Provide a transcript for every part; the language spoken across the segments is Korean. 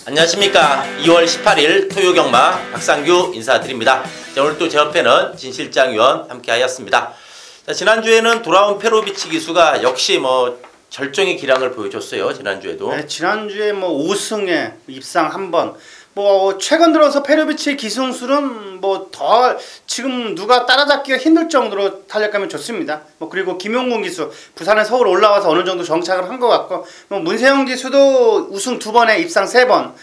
안녕하십니까. 2월 18일 토요경마 박상규 인사드립니다. 자, 오늘 또 제 옆에는 진 실장위원 함께 하였습니다. 자, 지난주에는 돌아온 페로비치 기수가 역시 절정의 기량을 보여줬어요. 지난주에도. 네, 지난주에 5승에 입상 한 번. 최근 들어서 페로비치의 기승술은 더 지금 누가 따라잡기가 힘들 정도로 탄력감이 좋습니다. 그리고 김용군 기수 부산에 서울 올라와서 어느 정도 정착을 한 것 같고, 문세영 기수도 우승 2번에 입상 3번.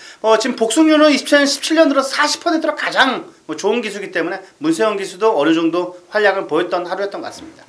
지금 복승률은 2017년 들어서 40%로 가장 좋은 기수이기 때문에 문세영 기수도 어느 정도 활약을 보였던 하루였던 것 같습니다.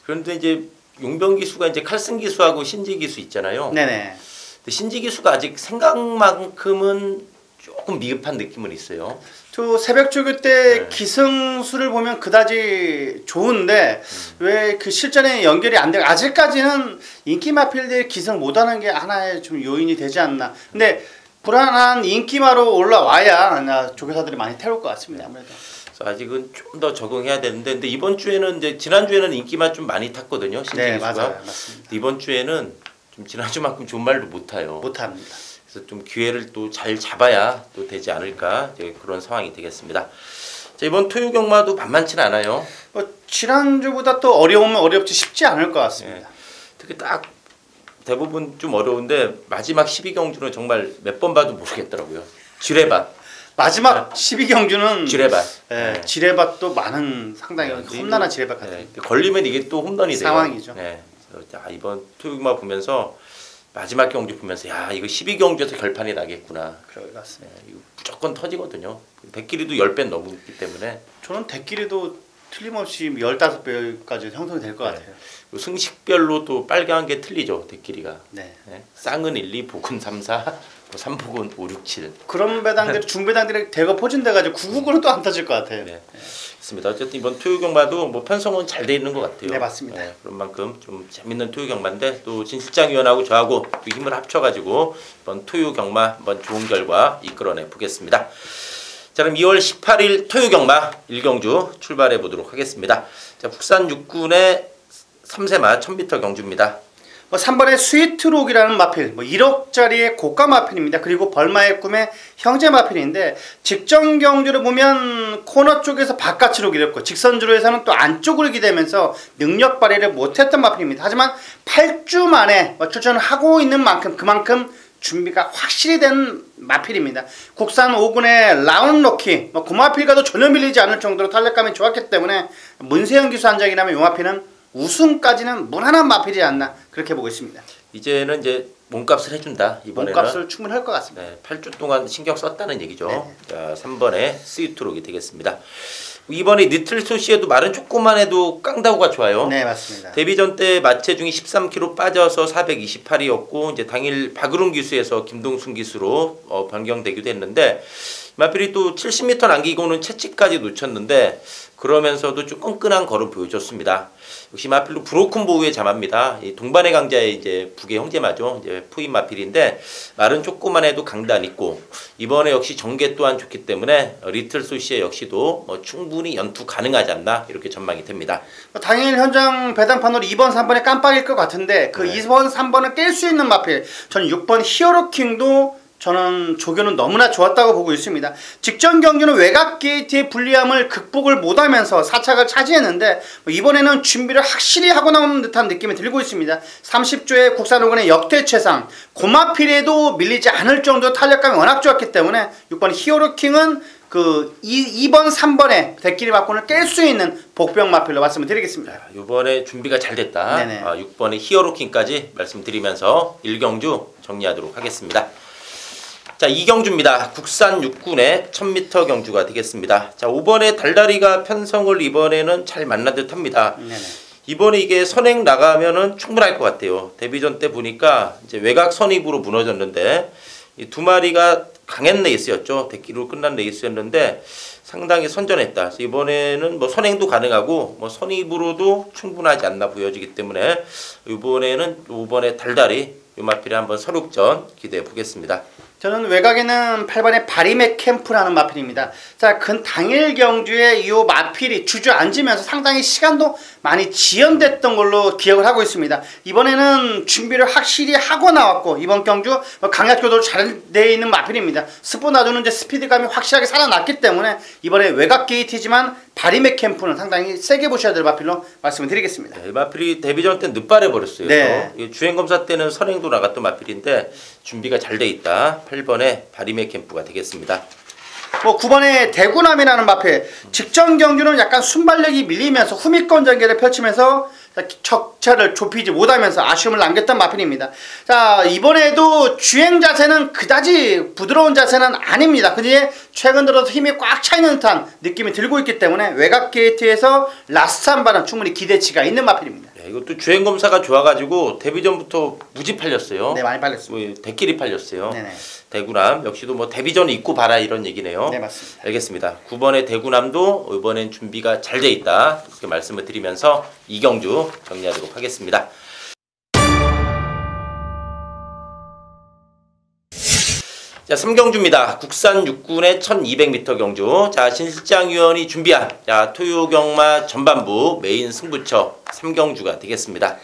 그런데 이제 용병 기수가 이제 칼슨 기수하고 신지 기수 있잖아요. 네네. 근데 신지 기수가 아직 생각만큼은 조금 미흡한 느낌은 있어요. 저 새벽 조교 때 기승수를 보면 그다지 좋은데 왜 그 실전에 연결이 안 되고 아직까지는 인기마필드에 기승 못하는 게 하나의 좀 요인이 되지 않나. 근데 불안한 인기마로 올라와야 조교사들이 많이 태울 것 같습니다. 아무래도. 그래서 아직은 좀 더 적응해야 되는데, 근데 이번 주에는 이제 지난주에는 인기마 좀 많이 탔거든요. 신지 네, 기수가. 맞아요, 맞습니다. 이번 주에는 좀 지난주만큼 좋은 말도 못 타요. 못 합니다. 그래서 좀 기회를 또 잘 잡아야 또 되지 않을까, 그런 상황이 되겠습니다. 자, 이번 토요경마도 만만치는 않아요. 지난주보다 또 어려우면 어렵지 쉽지 않을 것 같습니다. 특히 딱 대부분 좀 어려운데 마지막 12경주는 정말 몇 번 봐도 모르겠더라고요. 지뢰밭. 마지막 12경주는 지뢰밭. 지뢰밭도 많은 상당히 험난한 지뢰밭 같아요. 걸리면 이게 또 홈런이 돼요. 상황이죠. 자, 이번 토요경마 보면서 마지막 경주 보면서 야, 이거 12경주에서 결판이 나겠구나. 그럴 것 같습니다. 이거 무조건 터지거든요. 대끼리도 10배 넘기 때문에. 저는 대끼리도 틀림없이 15배까지 형성이 될 것 같아요. 승식별로 또 빨간 게 틀리죠. 대끼리가. 네. 쌍은 1, 2, 복은 3, 4, 3복은 5, 6, 7. 그런 배당들 중배당들이 대거 포진돼가지고 999는 또 안 터질 것 같아요. 네. 맞습니다. 어쨌든 이번 토요경마도 편성은 잘 돼 있는 것 같아요. 네, 맞습니다. 그런 만큼 좀 재밌는 토요경마인데 또 진 실장위원하고 저하고 또 힘을 합쳐가지고 이번 토요경마 한번 좋은 결과 이끌어내 보겠습니다. 자, 그럼 2월 18일 토요경마 1경주 출발해 보도록 하겠습니다. 자, 국산 육군의 3세마 1000m 경주입니다. 3번의 스위트록이라는 마필, 1억짜리의 고가 마필입니다. 그리고 벌마의 꿈의 형제 마필인데, 직전 경주를 보면 코너 쪽에서 바깥으로 기렸고 직선주로에서는 또 안쪽으로 기대면서 능력 발휘를 못했던 마필입니다. 하지만 8주 만에 출전을 하고 있는 만큼 그만큼 준비가 확실히 된 마필입니다. 국산 5군의 라운로키, 고마필과도 전혀 밀리지 않을 정도로 탄력감이 좋았기 때문에 문세영 기수 한장이라면 이 마필은 우승까지는 무난한 마필이지 않나 그렇게 보고 있습니다. 이제는 이제 몸값을 해준다. 이번에는 몸값을 충분히 할 것 같습니다. 8주 동안 신경 썼다는 얘기죠. 네. 자, 3번에 스위트록이 되겠습니다. 이번에 니틀소시에도 말은 조금만 해도 깡다구가 좋아요. 네, 맞습니다. 데뷔전 때 마체중이 13kg 빠져서 428이었고 이제 당일 박으론 기수에서 김동순 기수로 변경되기도 했는데, 마필이 또 70m 남기고는 채찍까지 놓쳤는데 그러면서도 좀 끈끈한 걸음 보여줬습니다. 역시 마필도 브로큰 보우의 자마입니다. 이 동반의 강자의 이제 북의 형제마죠. 이제 푸인 마필인데 말은 조금만 해도 강단 있고 이번에 역시 전개 또한 좋기 때문에 리틀 소시에 역시도 충분히 연투 가능하지 않나 이렇게 전망이 됩니다. 당일 현장 배당판으로 2번, 3번에 깜빡일 것 같은데 그 2번, 3번을 깰 수 있는 마필, 저는 6번 히어로킹도 저는 조교는 너무나 좋았다고 보고 있습니다. 직전 경주는 외곽 게이트의 불리함을 극복을 못하면서 4착을 차지했는데 이번에는 준비를 확실히 하고 나오는 듯한 느낌이 들고 있습니다. 30조의 국산 5군의 역대 최상, 고마필에도 밀리지 않을 정도로 탄력감이 워낙 좋았기 때문에 6번 히어로킹은 2번, 3번에 대끼리 막군을 깰 수 있는 복병 마필로 말씀을 드리겠습니다. 이번에 준비가 잘 됐다. 네네. 6번의 히어로킹까지 말씀드리면서 1경주 정리하도록 하겠습니다. 자, 2경주입니다. 국산 육군의 1000m 경주가 되겠습니다. 자, 5번의 달다리가 편성을 이번에는 잘 만난 듯 합니다. 네네. 이번에 이게 선행 나가면은 충분할 것 같아요. 데뷔전 때 보니까 이제 외곽 선입으로 무너졌는데 이 두 마리가 강한 레이스였죠. 대끼로 끝난 레이스였는데 상당히 선전했다. 그래서 이번에는 선행도 가능하고 선입으로도 충분하지 않나 보여지기 때문에 이번에는 5번의 달다리 요마필에 한번 서륙전 기대해 보겠습니다. 저는 외곽에는 8번의 바리맥 캠프라는 마필입니다. 자, 당일 경주에 이 마필이 주저앉으면서 상당히 시간도 많이 지연됐던 걸로 기억을 하고 있습니다. 이번에는 준비를 확실히 하고 나왔고 이번 경주 강약 조절 잘 되어 있는 마필입니다. 스포 놔두는 이제 스피드감이 확실하게 살아났기 때문에 이번에 외곽 게이트지만 바리맥 캠프는 상당히 세게 보셔야 될 마필로 말씀을 드리겠습니다. 이 마필이 데뷔전 때 늦발해 버렸어요. 네. 주행 검사 때는 선행도 나갔던 마필인데 준비가 잘 돼 있다. 8번의 바리맥 캠프가 되겠습니다. 9번의 대구남이라는 마필, 직전 경주는 약간 순발력이 밀리면서 후미권 전개를 펼치면서 적차를 좁히지 못하면서 아쉬움을 남겼던 마필입니다. 자, 이번에도 주행 자세는 그다지 부드러운 자세는 아닙니다. 그지 최근 들어서 힘이 꽉 차있는 듯한 느낌이 들고 있기 때문에 외곽 게이트에서 라스트 한 발은 충분히 기대치가 있는 마필입니다. 이것도 주행 검사가 좋아가지고 데뷔전부터 무지 팔렸어요. 네, 많이 팔렸습니다. 대끼리 팔렸어요. 네네. 대구남 역시도 뭐 데뷔전 입고 봐라 이런 얘기네요. 네, 맞습니다. 알겠습니다. 9번의 대구남도 이번엔 준비가 잘 돼 있다 이렇게 말씀을 드리면서 이경주 정리하도록 하겠습니다. 자, 3경주입니다. 국산 육군의 1200m 경주. 자, 신실장 위원이 준비한 토요경마 전반부 메인 승부처 3경주가 되겠습니다.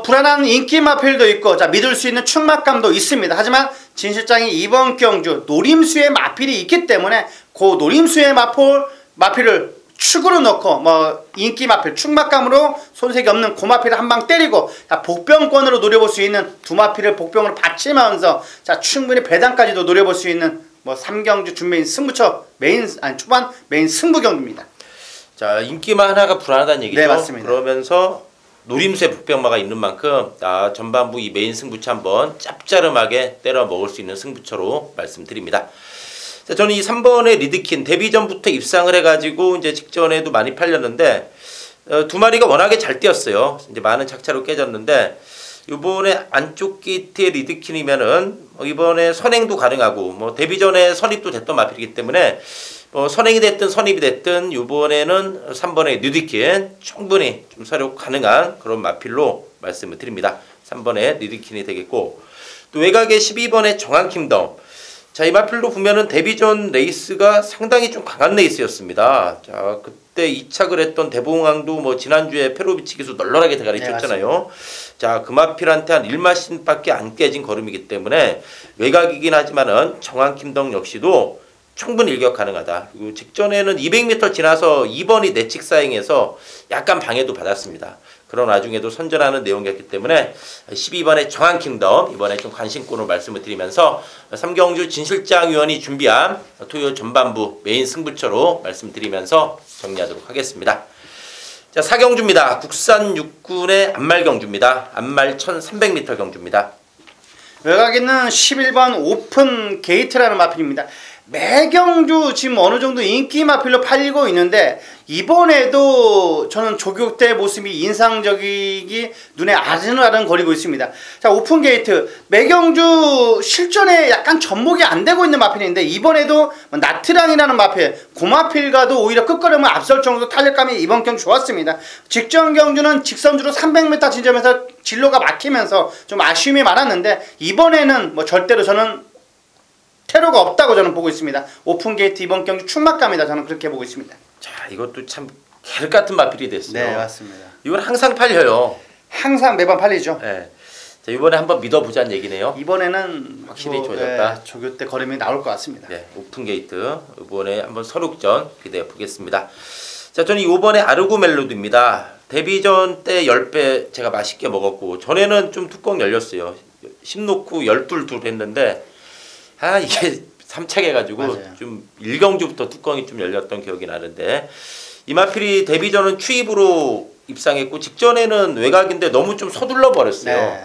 불안한 인기 마필도 있고 믿을 수 있는 충막감도 있습니다. 하지만 진 실장이 이번 경주 노림수의 마필이 있기 때문에 그 노림수의 마필을 축으로 넣고 인기 마필 충막감으로 손색이 없는 그 마필을 한 방 때리고 복병권으로 노려볼 수 있는 두 마필을 복병으로 받치면서 충분히 배당까지도 노려볼 수 있는 3경주 준메인 승부처 초반 메인 승부 경기입니다. 자, 인기만 하나가 불안하다는 얘기죠. 네, 맞습니다. 그러면서 노림수의 복병마가 있는 만큼 전반부 이 메인 승부처 한번 짭짜름하게 때려 먹을 수 있는 승부처로 말씀드립니다. 자, 저는 이 3번의 리드킨 데뷔전부터 입상을 해가지고 이제 직전에도 많이 팔렸는데 두 마리가 워낙에 잘 뛰었어요. 이제 많은 착차로 깨졌는데 이번에 안쪽 게이트의 리드킨이면은 이번에 선행도 가능하고 데뷔전에 선입도 됐던 마필이기 때문에 선행이 됐든 선입이 됐든 이번에는 3번의 리드킨 충분히 좀 사력 가능한 그런 마필로 말씀을 드립니다. 3번의 리드킨이 되겠고 또 외곽에 12번의 정한킹덤. 자, 이 마필로 보면은 데뷔전 레이스가 상당히 좀 강한 레이스였습니다. 자, 그때 이착을 했던 대봉왕도 지난주에 페로비치 기수 널널하게 대가리 쳤잖아요. 자, 그 마필한테 한 1마신밖에 안 깨진 걸음이기 때문에 외곽이긴 하지만은 정한킴덕 역시도 충분히 일격 가능하다. 그리고 직전에는 200m 지나서 2번이 내칙 사행해서 약간 방해도 받았습니다. 그런 와중에도 선전하는 내용이었기 때문에 12번의 정한킹덤 이번에 좀 관심권으로 말씀을 드리면서 3경주 진실장 위원이 준비한 토요 전반부 메인 승부처로 말씀드리면서 정리하도록 하겠습니다. 자, 4경주입니다. 국산 육군의 안말 경주입니다. 안말 1300m 경주입니다. 외곽에는 11번 오픈 게이트라는 마필입니다. 매경주 지금 어느 정도 인기 마필로 팔리고 있는데 이번에도 저는 조교 때 모습이 인상적이기 눈에 아른아른 거리고 있습니다. 자, 오픈 게이트 매경주 실전에 약간 접목이 안 되고 있는 마필인데 이번에도 나트랑이라는 마필 그 마필과도 오히려 끝걸음을 앞설 정도 탄력감이 이번 경주 좋았습니다. 직전 경주는 직선주로 300m 진점에서 진로가 막히면서 좀 아쉬움이 많았는데 이번에는 절대로 저는 테러가 없다고 저는 보고 있습니다. 오픈 게이트 이번 경주 충막감이다. 저는 그렇게 보고 있습니다. 자, 이것도 참 개를 같은 마필이 됐어요. 네, 맞습니다. 이건 항상 팔려요. 항상 매번 팔리죠. 네. 자, 이번에 한번 믿어보자는 얘기네요. 이번에는 확실히 좋아졌다. 네, 조교 때 걸음이 나올 것 같습니다. 네, 오픈 게이트 이번에 한번 서륙전 기대해 보겠습니다. 자, 저는 5번의 아르고 멜로디입니다. 데뷔전 때 10배 제가 맛있게 먹었고 전에는 좀 뚜껑 열렸어요. 10 놓고 12둘 했는데 이게 3착 해가지고 맞아요. 좀 1경주부터 뚜껑이 좀 열렸던 기억이 나는데 이 마필이 데뷔전은 추입으로 입상했고 직전에는 외곽인데 너무 좀 서둘러 버렸어요. 네.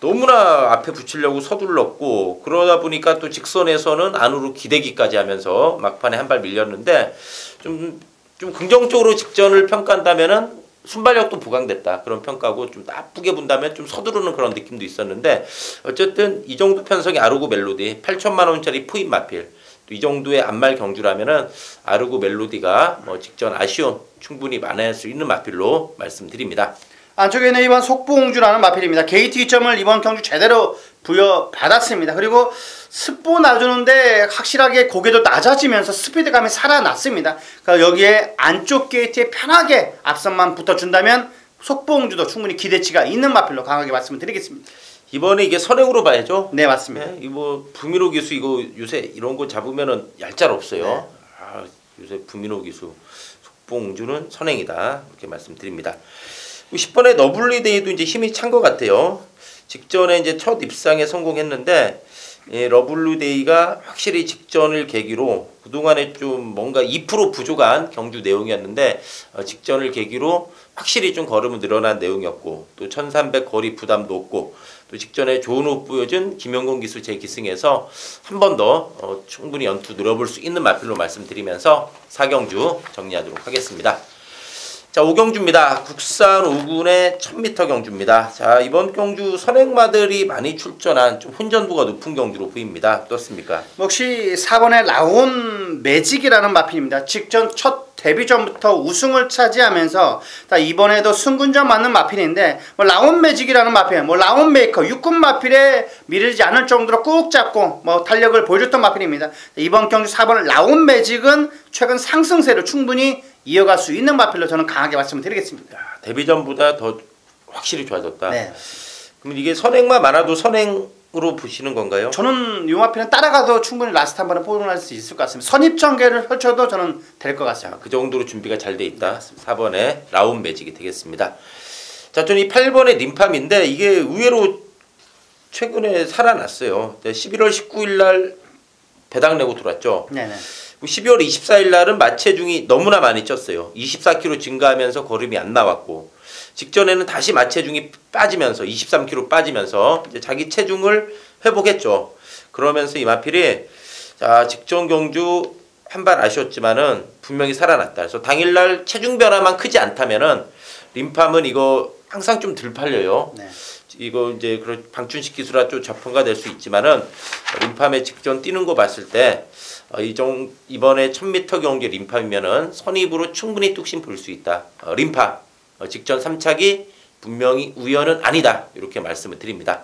너무나 앞에 붙이려고 서둘렀고 그러다 보니까 또 직선에서는 안으로 기대기까지 하면서 막판에 한 발 밀렸는데 좀 긍정적으로 직전을 평가한다면은 순발력도 보강됐다 그런 평가고 좀 나쁘게 본다면 좀 서두르는 그런 느낌도 있었는데 어쨌든 이 정도 편성의 아르고 멜로디 8천만 원짜리 포입 마필 또 이 정도의 안말 경주라면은 아르고 멜로디가 직전 아쉬움 충분히 만회할 수 있는 마필로 말씀드립니다. 안쪽에는 이번 속보옹주라는 마필입니다. 게이트 기점을 이번 경주 제대로 부여받았습니다. 그리고 습보 놔주는데 확실하게 고개도 낮아지면서 스피드감이 살아났습니다. 그러니까 여기에 안쪽 게이트에 편하게 앞선만 붙어준다면 속보옹주도 충분히 기대치가 있는 마필로 강하게 말씀을 드리겠습니다. 이번에 이게 선행으로 봐야죠. 네, 맞습니다. 네, 이거 부민호 기수 이거 요새 이런 거 잡으면은 얄짤 없어요. 네. 아, 요새 부민호 기수 속보옹주는 선행이다 이렇게 말씀드립니다. 10번의 러블리데이도 이제 힘이 찬 것 같아요. 직전에 이제 첫 입상에 성공했는데 러블리데이가 확실히 직전을 계기로 그동안에 좀 뭔가 2% 부족한 경주 내용이었는데 직전을 계기로 확실히 좀 걸음은 늘어난 내용이었고 또 1300 거리 부담 높고 또 직전에 좋은 호흡 보여준 김영곤 기수 재기승에서 한 번 더 충분히 연투 늘어볼 수 있는 마필로 말씀드리면서 4경주 정리하도록 하겠습니다. 자, 5경주입니다. 국산 5군의 1000m 경주입니다. 자, 이번 경주 선행마들이 많이 출전한 좀 혼전도가 높은 경주로 보입니다. 어떻습니까? 역시 4번의 라온 매직이라는 마필입니다. 직전 첫 데뷔전부터 우승을 차지하면서 이번에도 승군전 맞는 마필인데 라온 매직이라는 마필, 라온 메이커, 육군 마필에 미르지 않을 정도로 꾹 잡고 탄력을 보여줬던 마필입니다. 이번 경주 4번 라온 매직은 최근 상승세를 충분히 이어갈 수 있는 마필로 저는 강하게 말씀을 드리겠습니다. 데뷔전보다 더 확실히 좋아졌다. 네. 그럼 이게 선행만 많아도 선행으로 보시는 건가요? 저는 이 마필은 따라가도 충분히 라스트 한 번은 포용할 수 있을 것 같습니다. 선입전개를 펼쳐도 저는 될 것 같습니다. 그 정도로 준비가 잘 돼 있다. 4번의 라운 매직이 되겠습니다. 자, 저는 이 8번의 림팜인데 이게 의외로 최근에 살아났어요. 11월 19일 날 배당 내고 들어왔죠. 네네. 12월 24일 날은 마체중이 너무나 많이 쪘어요. 24kg 증가하면서 걸음이 안 나왔고 직전에는 다시 마체중이 빠지면서 23kg 빠지면서 이제 자기 체중을 회복했죠. 그러면서 이 마필이 자, 직전 경주 한 발 아쉬웠지만은 분명히 살아났다. 그래서 당일날 체중 변화만 크지 않다면은 림팜은 이거 항상 좀 덜 팔려요. 네. 이거 이제 방춘식 기술화 좀 저평가 될 수 있지만은 림팜의 직전 뛰는 거 봤을 때 이번에 1000m 경기 림팜이면은 선입으로 충분히 뚝심 볼 수 있다. 림팜 직전 3착이 분명히 우연은 아니다. 이렇게 말씀을 드립니다.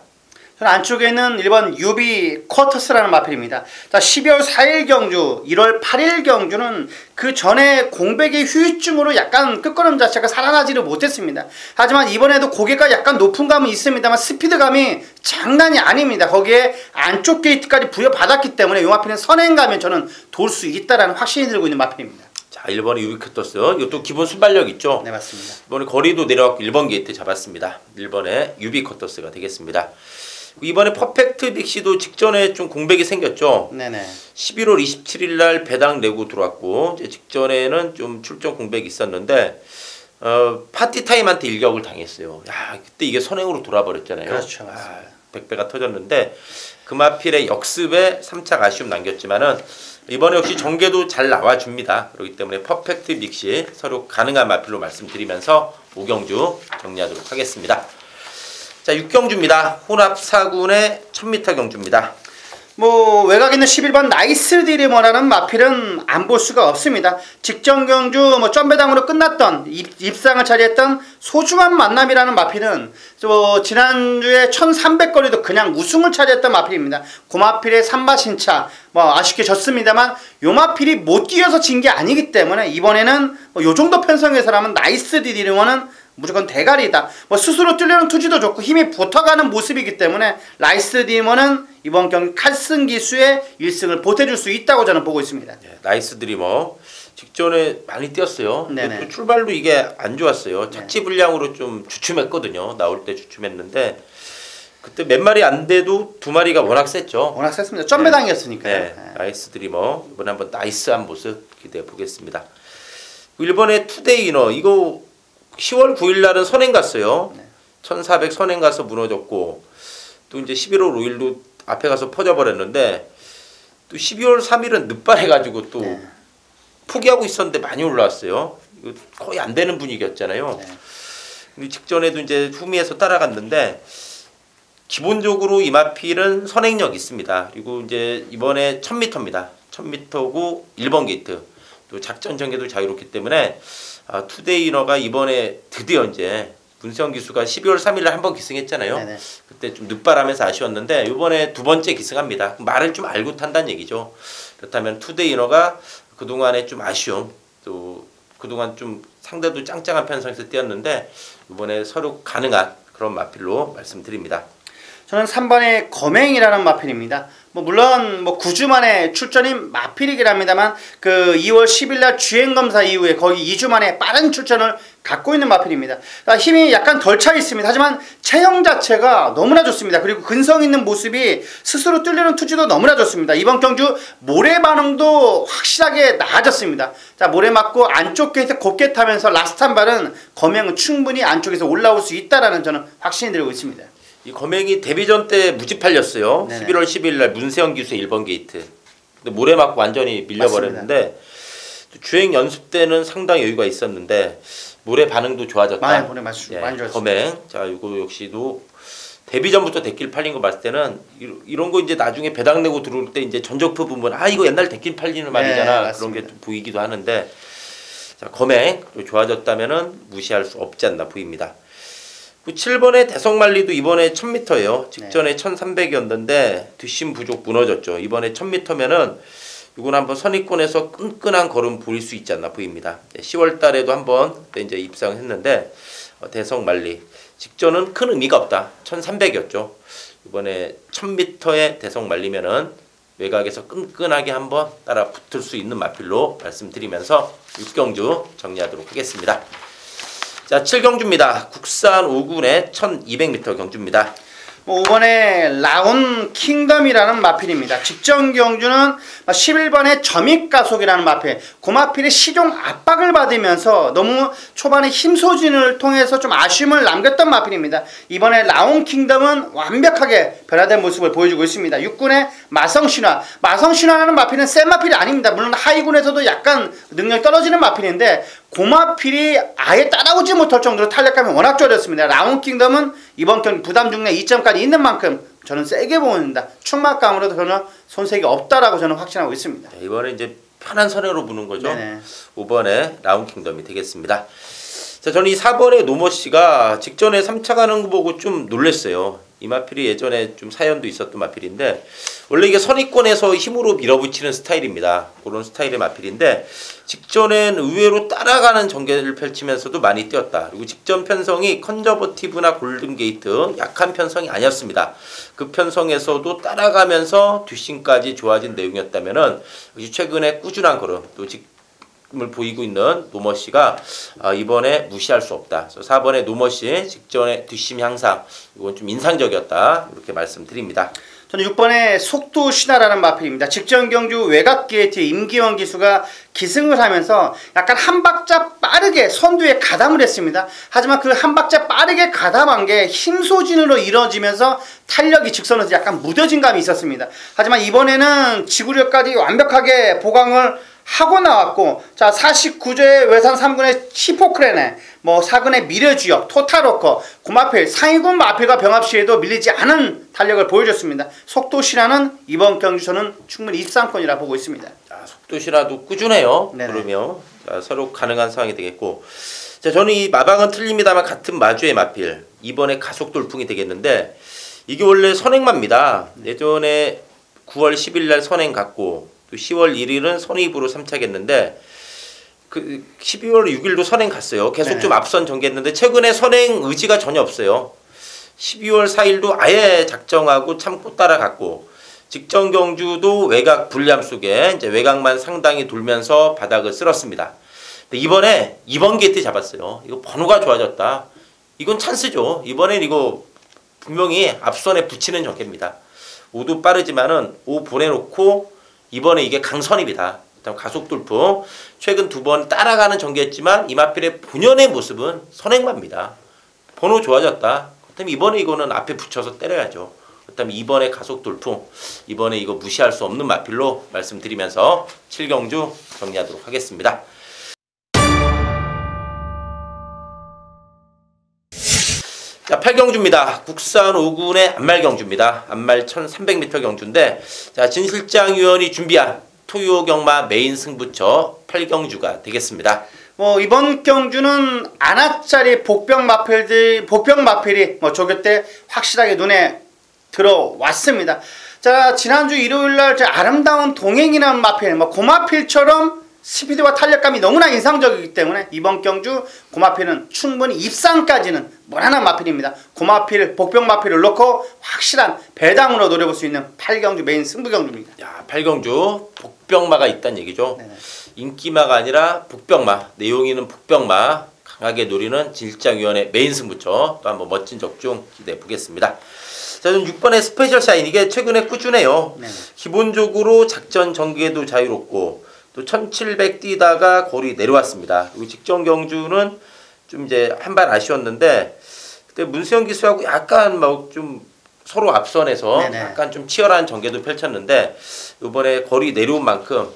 안쪽에는 1번 유비 쿼터스라는 마필입니다. 자, 12월 4일 경주, 1월 8일 경주는 그 전에 공백의 후유증으로 약간 끝걸음 자체가 살아나지를 못했습니다. 하지만 이번에도 고개가 약간 높은 감은 있습니다만 스피드감이 장난이 아닙니다. 거기에 안쪽 게이트까지 부여받았기 때문에 이 마필은 선행가면 저는 돌 수 있다라는 확신이 들고 있는 마필입니다. 자, 1번의 유비 쿼터스. 이것도 기본 순발력 있죠? 네, 맞습니다. 이번에 거리도 내려왔고 1번 게이트 잡았습니다. 1번의 유비 쿼터스가 되겠습니다. 이번에 퍼펙트 빅시도 직전에 좀 공백이 생겼죠. 네네. 11월 27일 날 배당 내고 들어왔고 이제 직전에는 좀 출전 공백이 있었는데 파티타임한테 일격을 당했어요. 야, 그때 이게 선행으로 돌아버렸잖아요. 그렇죠. 맞습니다. 100배가 터졌는데 금하필의 역습에 3착 아쉬움 남겼지만은 이번에 역시 전개도 잘 나와줍니다. 그렇기 때문에 퍼펙트 빅시 서로 가능한 마필로 말씀드리면서 5경주 정리하도록 하겠습니다. 자, 6경주입니다. 혼합 4군의 1000m 경주입니다. 외곽에 있는 11번 나이스 디리머라는 마필은 안 볼 수가 없습니다. 직전 경주 점배당으로 끝났던 입상을 차지했던 소중한 만남이라는 마필은 지난주에 1300거리도 그냥 우승을 차지했던 마필입니다. 그 마필의 삼바신차 아쉽게 졌습니다만 요 마필이 못 뛰어서 진 게 아니기 때문에 이번에는 요 정도 편성에서라면 나이스 디리머는 무조건 대가리다. 스스로 뛰려는 투지도 좋고 힘이 붙어가는 모습이기 때문에 나이스 디리머는 이번 경기 칼슨 기수의 1승을 보태줄 수 있다고 저는 보고 있습니다. 네, 나이스 드리머 직전에 많이 뛰었어요. 네네. 출발도 이게 안 좋았어요. 착지 불량으로 좀 주춤했거든요. 나올 때 주춤했는데 그때 몇 마리 안 돼도 두 마리가 워낙 셌죠. 워낙 셌습니다. 점배당이었으니까요. 네, 나이스 드리머 이번에 한번 나이스한 모습 기대해 보겠습니다. 일본의 투데이 이너 이거 10월 9일 날은 선행 갔어요. 네. 1400 선행 가서 무너졌고 또 이제 11월 5일도 앞에 가서 퍼져버렸는데 또 12월 3일은 늦발해가지고 또 네. 포기하고 있었는데 많이 올라왔어요. 이거 거의 안 되는 분위기였잖아요. 네. 근데 직전에도 이제 후미에서 따라갔는데 기본적으로 이마필은 선행력 있습니다. 그리고 이제 이번에 1000m입니다. 1000m고 1번 게이트 또 작전 전개도 자유롭기 때문에 투데이너가 이번에 드디어 이제 문세영 기수가 12월 3일에 한 번 기승했잖아요. 네네. 그때 좀 늦바람에서 아쉬웠는데 이번에 두 번째 기승합니다. 말을 좀 알고 탄다는 얘기죠. 그렇다면 투데이 이너가 그동안의 좀 아쉬움, 또 그동안 좀 상대도 짱짱한 편성에서 뛰었는데 이번에 서로 가능한 그런 마필로 말씀드립니다. 저는 3번의 검행이라는 마필입니다. 물론 9주 만에 출전인 마필이긴 합니다만 그 2월 10일 날 주행 검사 이후에 거의 2주 만에 빠른 출전을 갖고 있는 마필입니다. 힘이 약간 덜 차 있습니다. 하지만 체형 자체가 너무나 좋습니다. 그리고 근성 있는 모습이 스스로 뚫리는 투지도 너무나 좋습니다. 이번 경주 모래 반응도 확실하게 나아졌습니다. 자, 모래 맞고 안쪽 게이트 곱게 타면서 라스트 한 발은 검행은 충분히 안쪽에서 올라올 수 있다라는 저는 확신이 들고 있습니다. 이 검행이 데뷔전 때 무지 팔렸어요. 네네. 11월 10일 날 문세영 기수의 1번 게이트. 근데 모래 맞고 완전히 밀려버렸는데 주행 연습 때는 상당히 여유가 있었는데 모래 반응도 좋아졌다. 모래 많이 예, 좋았습니다. 검행. 자, 이거 역시도 데뷔전부터 데킬 팔린 거 봤을 때는 이런 거 이제 나중에 배당 내고 들어올 때 이제 전적표 부분 이거 옛날 데킬 팔리는 말이잖아. 그런 게 좀 보이기도 하는데 자, 검행 좋아졌다면은 무시할 수 없지 않나 보입니다. 7번의 대성말리도 이번에 1000m예요. 직전에 1300이었는데 뒷심 부족 무너졌죠. 이번에 1000m면은 이건 한번 선입권에서 끈끈한 걸음 보일 수 있지 않나 보입니다. 10월 달에도 한번 그때 이제 입상했는데 대성말리 직전은 큰 의미가 없다. 1300이었죠. 이번에 1000m의 대성말리면은 외곽에서 끈끈하게 한번 따라 붙을 수 있는 마필로 말씀드리면서 6경주 정리하도록 하겠습니다. 자, 7경주입니다. 국산 5군의 1200m 경주입니다. 5번에 라운 킹덤이라는 마필입니다. 직전 경주는 11번의 점입가속이라는 마필. 그 마필이 시종 압박을 받으면서 너무 초반에 힘소진을 통해서 좀 아쉬움을 남겼던 마필입니다. 이번에 라운 킹덤은 완벽하게 변화된 모습을 보여주고 있습니다. 6군의 마성신화. 마성신화라는 마필은 센 마필이 아닙니다. 물론 하이군에서도 약간 능력이 떨어지는 마필인데 그 마필이 아예 따라오지 못할 정도로 탄력감이 워낙 좋아졌습니다. 라운 킹덤은 이번 경기 부담 중에 2점까지 있는 만큼 저는 세게 보입니다. 충막감으로도 전혀 손색이 없다라고 저는 확신하고 있습니다. 이번에 이제 편한 선행으로 부는 거죠. 네네. 5번의 라운 킹덤이 되겠습니다. 자, 저는 이 4번의 노머씨가 직전에 3차 가는 거 보고 좀 놀랐어요. 이 마필이 예전에 좀 사연도 있었던 마필인데 원래 이게 선입권에서 힘으로 밀어붙이는 스타일입니다. 그런 스타일의 마필인데 직전엔 의외로 따라가는 전개를 펼치면서도 많이 뛰었다. 그리고 직전 편성이 컨저버티브나 골든게이트 약한 편성이 아니었습니다. 그 편성에서도 따라가면서 뒷심까지 좋아진 내용이었다면은 최근에 꾸준한 걸음 또 을 보이고 있는 노머씨가 이번에 무시할 수 없다. 그래서 4번의 노머씨 직전에 뒷심 향상 이건 좀 인상적이었다. 이렇게 말씀드립니다. 저는 6번의 속도 신화라는 마필입니다. 직전 경주 외곽 게이트 임기원 기수가 기승을 하면서 약간 한 박자 빠르게 선두에 가담을 했습니다. 하지만 그 한 박자 빠르게 가담한 게 힘소진으로 이뤄지면서 탄력이 직선에서 약간 무뎌진 감이 있었습니다. 하지만 이번에는 지구력까지 완벽하게 보강을 하고 나왔고, 자 49조의 외산 3군의 히포크레네, 4군의 미래주역, 토탈워커, 고마필, 상위군 마필과 병합 시에도 밀리지 않은 탄력을 보여줬습니다. 속도 신화는 이번 경주 저는 충분히 입상권이라 보고 있습니다. 자, 속도 신화도 꾸준해요. 네네. 그러면 자, 서로 가능한 상황이 되겠고, 자 저는 이 마방은 틀립니다만 같은 마주의 마필 이번에 가속 돌풍이 되겠는데 이게 원래 선행마입니다. 예전에 9월 10일 날 선행 갔고. 또 10월 1일은 선입으로 3차겠는데 그 12월 6일도 선행 갔어요. 계속 좀 앞선 전개했는데 최근에 선행 의지가 전혀 없어요. 12월 4일도 아예 작정하고 참고 따라갔고 직전 경주도 외곽 불리함 속에 이제 외곽만 상당히 돌면서 바닥을 쓸었습니다. 근데 이번에 2번 게이트 잡았어요. 이거 번호가 좋아졌다. 이건 찬스죠. 이번엔 이거 분명히 앞선에 붙이는 전개입니다. 5도 빠르지만은 5 보내놓고 이번에 이게 강선입니다. 가속 돌풍 최근 2번 따라가는 전개했지만 이마필의 본연의 모습은 선행마입니다. 번호 좋아졌다. 그렇다면 이번에 이거는 앞에 붙여서 때려야죠. 그렇다면 이번에 가속 돌풍 이번에 이거 무시할 수 없는 마필로 말씀드리면서 7경주 정리하도록 하겠습니다. 자, 8경주입니다. 국산 5군의 안말 경주입니다. 안말 1300m 경주인데 자, 진 실장 위원이 준비한 토요 경마 메인 승부처 8경주가 되겠습니다. 뭐 이번 경주는 안아짜리 복병 마필이 뭐 조교 때 확실하게 눈에 들어왔습니다. 자, 지난주 일요일날 아름다운 동행이라는 마필, 뭐 고마필처럼 스피드와 탄력감이 너무나 인상적이기 때문에 이번 경주 고마필은 충분히 입상까지는 무난한 마필입니다. 고마필, 복병 마필을 놓고 확실한 배당으로 노려볼 수 있는 8경주 메인 승부 경주입니다. 야, 8경주 복병마가 있다는 얘기죠. 네네. 인기마가 아니라 복병마, 내용이는 복병마 강하게 노리는 진일장위원회 메인 승부처 또 한번 멋진 적중 기대해 보겠습니다. 자, 저는 6번의 스페셜 샤인, 이게 최근에 꾸준해요. 네네. 기본적으로 작전 전개도 자유롭고 또 1700 뛰다가 거리 내려왔습니다. 그리고 직전 경주는 좀 이제 한 발 아쉬웠는데 그때 문수영 기수하고 약간 막 좀 서로 앞선에서 네네. 약간 좀 치열한 전개도 펼쳤는데 이번에 거리 내려온 만큼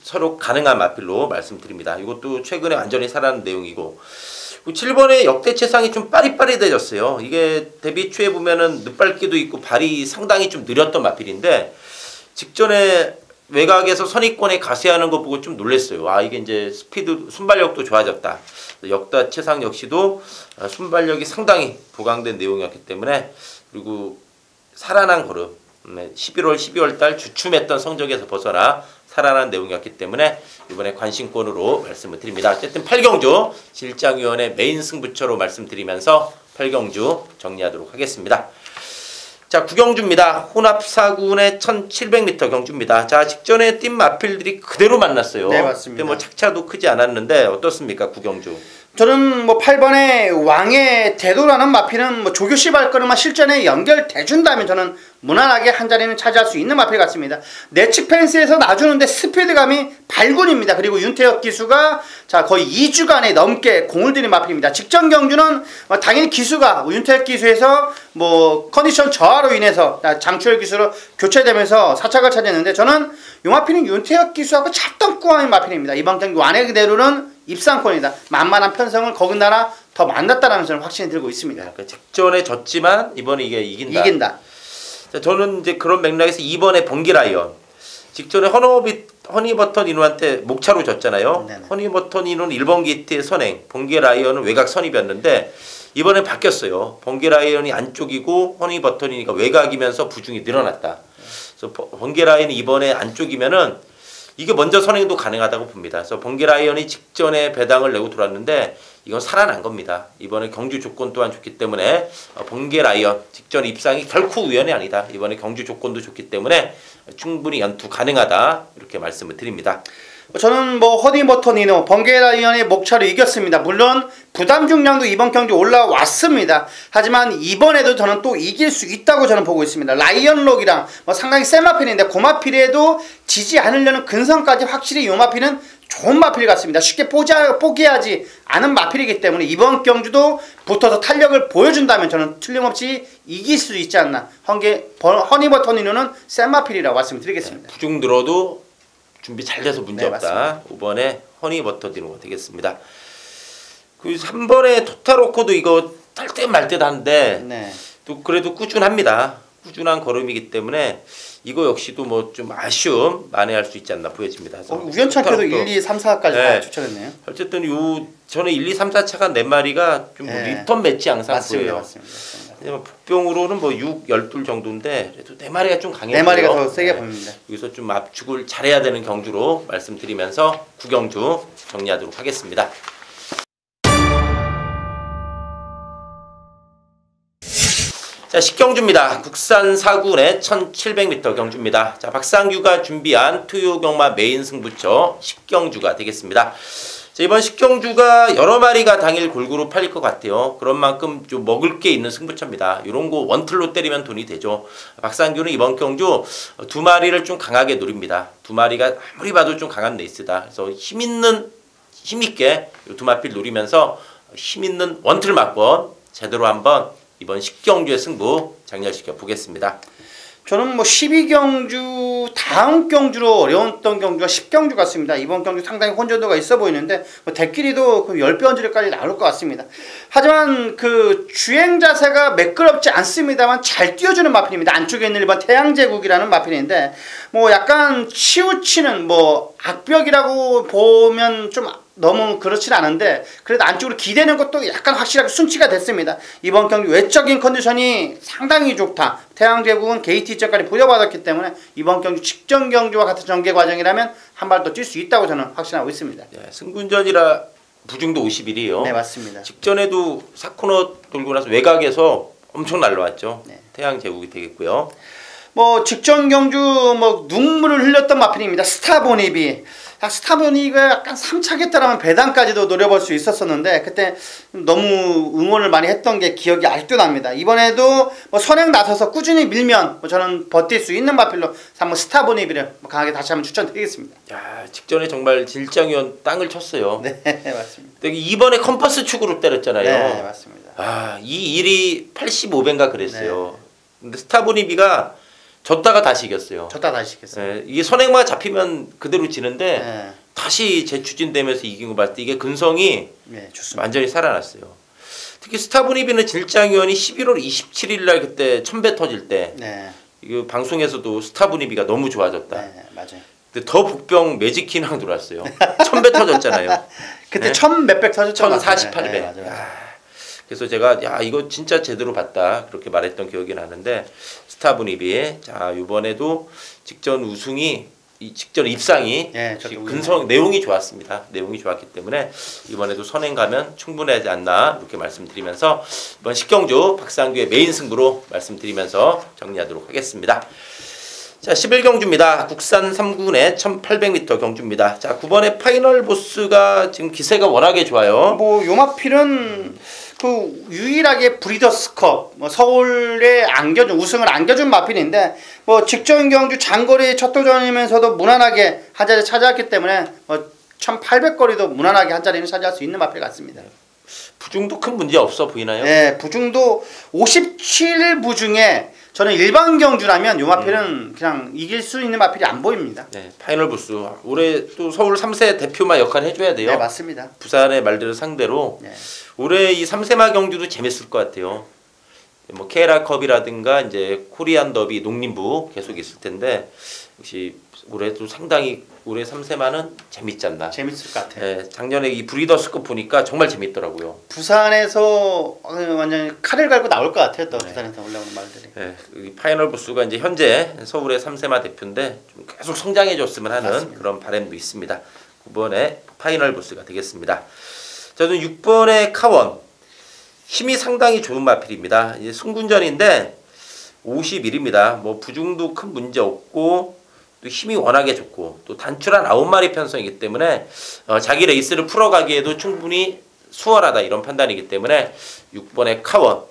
서로 가능한 마필로 말씀드립니다. 이것도 최근에 완전히 살아난 내용이고 7번의 역대 최상이 좀 빠릿빠릿해졌어요. 이게 데뷔 초에 보면은 늦발기도 있고 발이 상당히 좀 느렸던 마필인데 직전에 외곽에서 선입권에 가세하는 거 보고 좀 놀랐어요. 아, 이게 이제 스피드, 순발력도 좋아졌다. 역대 최상 역시도 순발력이 상당히 보강된 내용이었기 때문에 그리고 살아난 걸음 11월, 12월 달 주춤했던 성적에서 벗어나 살아난 내용이었기 때문에 이번에 관심권으로 말씀을 드립니다. 어쨌든 8경주 진일장위원회 메인 승부처로 말씀드리면서 8경주 정리하도록 하겠습니다. 자, 9경주입니다. 혼합사군의 1700m 경주입니다. 자, 직전에 뛴 마필들이 그대로 만났어요. 네, 맞습니다. 근데 뭐 착차도 크지 않았는데 어떻습니까, 9경주? 저는 뭐 8번의 왕의 대도라는 마필은 뭐 조교시 발걸음만 실전에 연결돼준다면 저는 무난하게 한 자리는 차지할 수 있는 마필 같습니다. 내측 펜스에서 놔주는데 스피드감이 발군입니다. 그리고 윤태혁 기수가 자 거의 2주간에 넘게 공을 들인 마필입니다. 직전 경주는 당연히 기수가 윤태혁 기수에서 뭐 컨디션 저하로 인해서 장추열 기수로 교체되면서 사착을 차지했는데 저는 이 마필은 윤태혁 기수하고 찰떡궁합인 마필입니다. 이번 경기 완의 그대로는 입상권이다. 만만한 편성을 거듭나라 더 만났다라는 저는 확신이 들고 있습니다. 그러니까 직전에 졌지만 이번에 이게 이긴다. 자, 저는 이제 그런 맥락에서 2번의 번개라이언. 직전에 허니버턴 인우한테 목차로 졌잖아요. 네네. 허니버턴 인우는 1번 게이트의 선행, 번개라이언은 외곽 선입이었는데 이번에 바뀌었어요. 번개라이언이 안쪽이고 허니버턴이니까 외곽이면서 부중이 늘어났다. 그래서 번개라이언이 이번에 안쪽이면은 이게 먼저 선행도 가능하다고 봅니다. 그래서 번개라이언이 직전에 배당을 내고 들어왔는데 이건 살아난 겁니다. 이번에 경주 조건 또한 좋기 때문에 번개라이언 직전 입상이 결코 우연이 아니다. 이번에 경주 조건도 좋기 때문에 충분히 연투 가능하다. 이렇게 말씀을 드립니다. 저는 뭐 허니버턴 인우, 번개라이언의 목차로 이겼습니다. 물론 부담 중량도 이번 경기 올라왔습니다. 하지만 이번에도 저는 또 이길 수 있다고 저는 보고 있습니다. 라이언록이랑 뭐 상당히 센 마필인데 고마필에도 지지 않으려는 근성까지 확실히 요 마필은 좋은 마필 같습니다. 쉽게 포기하지 않은 마필이기 때문에 이번 경주도 붙어서 탄력을 보여준다면 저는 틀림없이 이길 수 있지 않나. 허니버턴 인우는 센 마필이라고 말씀드리겠습니다. 네, 부중 들어도 준비 잘 돼서 문제없다. 네, 5번에 허니버터 디노가 되겠습니다. 그 3번에 토타로코도 이거 탈 듯 말 듯 하는데 네. 또 그래도 꾸준합니다. 꾸준한 걸음이기 때문에 이거 역시도 뭐 좀 아쉬움 만회할 수 있지 않나 보여집니다. 우연찮게도 1, 2, 3, 4까지 네. 다 추천했네요. 어쨌든 요 전에 1, 2, 3, 4차가 4마리가 좀 네. 리턴 매치 항상 맞습니다. 보여요. 맞습니다. 북병으로는 뭐 6, 12 정도인데 그래도 4마리가 좀 강해요. 4마리가 더 세게 보입니다. 여기서 좀 압축을 잘해야 되는 경주로 말씀드리면서 9경주 정리하도록 하겠습니다. 자, 10경주입니다. 국산 사군의 1700m 경주입니다. 자, 박상규가 준비한 투유경마 메인 승부처 10경주가 되겠습니다. 자, 이번 10경주가 여러 마리가 당일 골고루 팔릴 것 같아요. 그런 만큼 좀 먹을 게 있는 승부처입니다. 이런 거 원틀로 때리면 돈이 되죠. 박상규는 이번 경주 2마리를 좀 강하게 노립니다. 2마리가 아무리 봐도 좀 강한 레이스다. 그래서 힘있게 2마필 노리면서 힘있는 원틀 막번 제대로 한번 이번 10경주의 승부 장렬시켜 보겠습니다. 저는 뭐 12경주 다음 경주로 어려웠던 경주가 10경주 같습니다. 이번 경주 상당히 혼전도가 있어 보이는데 뭐 대끼리도 그 10배 언저리까지 나올 것 같습니다. 하지만 그 주행 자세가 매끄럽지 않습니다만 잘 뛰어주는 마필입니다. 안쪽에 있는 1번 태양제국이라는 마필인데 뭐 약간 치우치는 뭐 악벽이라고 보면 좀 너무 그렇진 않은데 그래도 안쪽으로 기대는 것도 약간 확실하게 순치가 됐습니다. 이번 경기 외적인 컨디션이 상당히 좋다. 태양제국은 KT전까지 부여받았기 때문에 이번 경기 직전 경주와 같은 전개 과정이라면 한 발 더 뛸 수 있다고 저는 확신하고 있습니다. 네, 승군전이라 부중도 51이에요. 네, 맞습니다. 직전에도 4코너 돌고 나서 외곽에서 엄청 날라왔죠. 네. 태양제국이 되겠고요. 뭐 직전 경주 뭐 눈물을 흘렸던 마필입니다. 스타보니비. 스타보니비가 약간 3차겠다라면 배당까지도 노려볼 수 있었었는데 그때 너무 응원을 많이 했던 게 기억이 아직도 납니다. 이번에도 뭐 선행 나서서 꾸준히 밀면 뭐 저는 버틸 수 있는 마필로 한번 스타보니비를 강하게 다시 한번 추천드리겠습니다. 야, 직전에 정말 질장위원 땅을 쳤어요. 네, 맞습니다. 이번에 컴퍼스 축으로 때렸잖아요. 네, 맞습니다. 아, 이 일이 85배인가 그랬어요. 근데 스타보니비가 졌다가 다시 이겼어요. 졌다 다시 이겼어요. 네, 이게 선행만 잡히면 그대로 지는데 네. 다시 재추진되면서 이긴 거 봤을 때 이게 근성이 네, 좋습니다. 완전히 살아났어요. 특히 스타보니비는 질장위원이 11월 27일 날 그때 1000배 터질 때 네, 이거 방송에서도 스타보니비가 너무 좋아졌다. 네, 맞아요. 근데 더 북병 매직키랑 들어왔어요. 1000배 터졌잖아요. 그때 네? 1000 몇백 터졌죠. 1048배. 네, 맞아요. 그래서 제가 야 이거 진짜 제대로 봤다 그렇게 말했던 기억이 나는데 스타보니비 자 이번에도 직전 우승이 이 직전 입상이 예, 근성 내용이 좋았습니다. 내용이 좋았기 때문에 이번에도 선행 가면 충분하지 않나 이렇게 말씀드리면서 이번 10경주 박상규의 메인 승부로 말씀드리면서 정리하도록 하겠습니다. 자 11경주입니다. 국산 3군의 1800m 경주입니다. 자 9번의 파이널 보스가 지금 기세가 워낙에 좋아요. 뭐 요마필은 그 유일하게 브리더스컵 뭐 서울에 안겨준 우승을 안겨준 마필인데 뭐 직전 경주 장거리 첫 도전이면서도 무난하게 한 자리 차지했기 때문에 뭐 1800거리도 무난하게 한 자리는 차지할 수 있는 마필 같습니다. 부중도 큰 문제 없어 보이나요? 네, 부중도 57부 중에 저는 일반 경주라면 요 마필은 그냥 이길 수 있는 마필이 안 보입니다. 네, 파이널 보스 올해 또 서울 3세 대표마 역할 해줘야 돼요. 네, 맞습니다. 부산의 말들을 상대로 네. 올해 이 3세마 경주도 재밌을 것 같아요. 뭐 케라컵이라든가 이제 코리안 더비 농림부 계속 있을 텐데 역시 올해도 상당히 올해 3세마는 재밌지 않나. 재밌을 것 같아요. 네, 작년에 이 브리더스컵 보니까 정말 재밌더라고요. 부산에서 완전 칼을 갈고 나올 것 같아요. 또 부산에서 올라오는 말들이. 네, 이 파이널 보스가 이제 현재 서울의 3세마 대표인데 좀 계속 성장해줬으면 하는 맞습니다. 그런 바람도 있습니다. 9번의 파이널 보스가 되겠습니다. 저는 6번의 카원 힘이 상당히 좋은 마필입니다. 이제 승군전인데 51입니다. 뭐 부중도 큰 문제 없고 또 힘이 워낙에 좋고 또 단출한 9마리 편성이기 때문에 자기 레이스를 풀어가기에도 충분히 수월하다 이런 판단이기 때문에 6번의 카원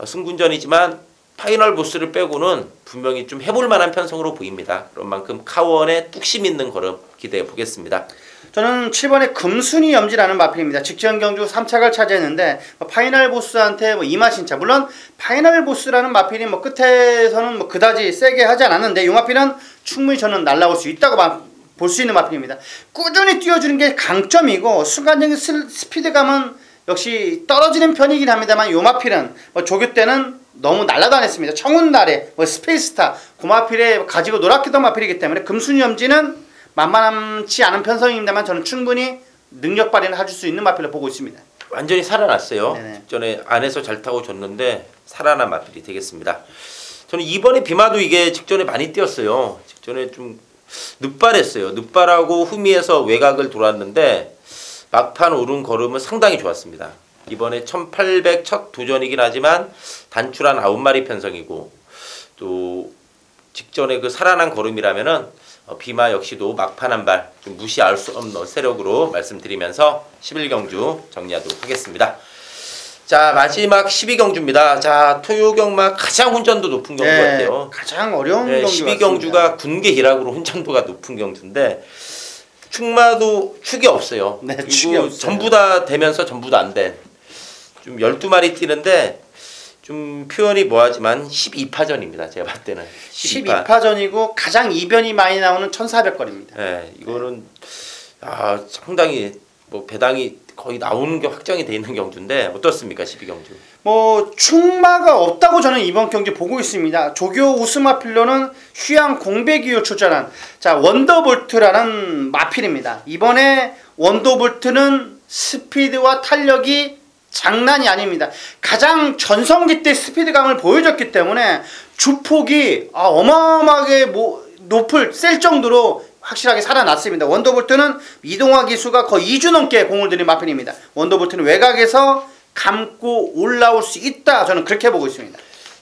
승군전이지만 파이널 보스를 빼고는 분명히 좀 해볼 만한 편성으로 보입니다. 그런 만큼 카원의 뚝심 있는 걸음 기대해 보겠습니다. 저는 7번에 금순이 염지라는 마필입니다. 직전 경주 3착을 차지했는데 파이널 보스한테 뭐 이마신차 물론 파이널 보스라는 마필이 뭐 끝에서는 뭐 그다지 세게 하지 않았는데 이 마필은 충분히 저는 날아올 수 있다고 볼 수 있는 마필입니다. 꾸준히 뛰어주는 게 강점이고 순간적인 스피드감은 역시 떨어지는 편이긴 합니다만 이 마필은 뭐 조교 때는 너무 날아다녔습니다. 청운달에 뭐 스페이스타 그 마필에 가지고 놀았던 마필이기 때문에 금순이 염지는 만만치 않은 편성입니다만 저는 충분히 능력 발휘를 해줄 수 있는 마필로 보고 있습니다. 완전히 살아났어요. 네네. 직전에 안에서 잘 타고 줬는데 살아난 마필이 되겠습니다. 저는 이번에 비마도 이게 직전에 많이 뛰었어요. 직전에 좀 늦발했어요. 늦발하고 후미에서 외곽을 돌았는데 막판 오른 걸음은 상당히 좋았습니다. 이번에 1800 첫 도전이긴 하지만 단출한 9마리 편성이고 또 직전에 그 살아난 걸음이라면은 비마 역시도 막판 한 발 좀 무시할 수 없는 세력으로 말씀드리면서 11경주 정리하도록 하겠습니다. 자 마지막 12경주입니다. 자 토요경마 가장 혼전도 높은 경주 같아요. 가장 어려운 네, 경주 12경주가 군계 희락으로 혼전도가 높은 경주인데 축마도 축이 없어요. 네, 그리고 축이 없어요. 전부 다 되면서 전부 다 안 된. 좀 12마리 뛰는데 좀 표현이 뭐하지만 12파전입니다. 제가 봤을 때는 12파전이고 가장 이변이 많이 나오는 1400거리입니다. 네, 이거는 상당히 뭐 배당이 거의 나오는 게 확정이 돼 있는 경주인데 어떻습니까 12경주? 뭐 충마가 없다고 저는 이번 경기 보고 있습니다. 조교 우스마필로는 휴양 공백이유 출전한 자 원더볼트라는 마필입니다. 이번에 원더볼트는 스피드와 탄력이 장난이 아닙니다. 가장 전성기 때 스피드감을 보여줬기 때문에 주폭이 어마어마하게 높을 셀 정도로 확실하게 살아났습니다. 원더볼트는 이동화 기수가 거의 2주 넘게 공을 들인 마필입니다. 원더볼트는 외곽에서 감고 올라올 수 있다. 저는 그렇게 보고 있습니다.